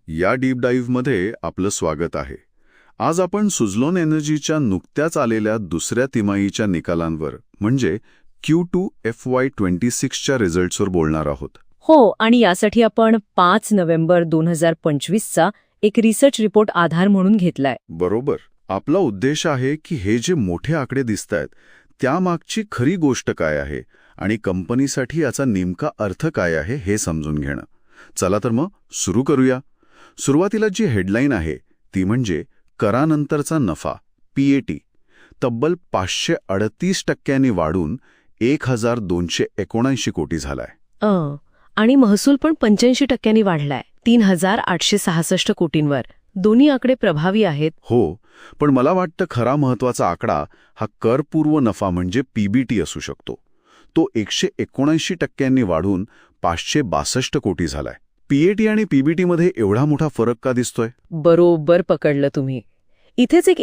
या डीप डाईव्हमध्ये आपलं स्वागत आहे. आज आपण सुझलॉन एनर्जीच्या नुकत्याच आलेल्या दुसऱ्या तिमाहीच्या निकालांवर म्हणजे Q2 FY26 च्या रिझल्ट्सवर बोलणार आहोत. हो, आणि यासाठी आपण 5 नोव्हेंबर 2025चा एक रिसर्च रिपोर्ट आधार म्हणून घेतलाय. बरोबर. आपला उद्देश आहे की हे जे मोठे आकडे दिसतायत त्यामागची खरी गोष्ट काय आहे आणि कंपनीसाठी याचा नेमका अर्थ काय आहे हे समजून घेणं. चला तर मग सुरू करूया. सुरुवातीला जी हेडलाईन आहे ती म्हणजे करानंतरचा नफा PAT तब्बल 538% वाढून 1279 कोटी झालाय. आणि महसूल पण 85% वाढलाय, 3866 कोटींवर. दोन्ही आकडे प्रभावी आहेत. हो, पण मला वाटतं खरा महत्वाचा आकडा हा करपूर्व नफा म्हणजे PBT असू शकतो. तो 179% वाढून 562 कोटी झालाय. PAT आणि PBT मध्ये एवढा मोठा फरक का दिसतोय? बरोबर पकडलं तुम्ही. इथेच एक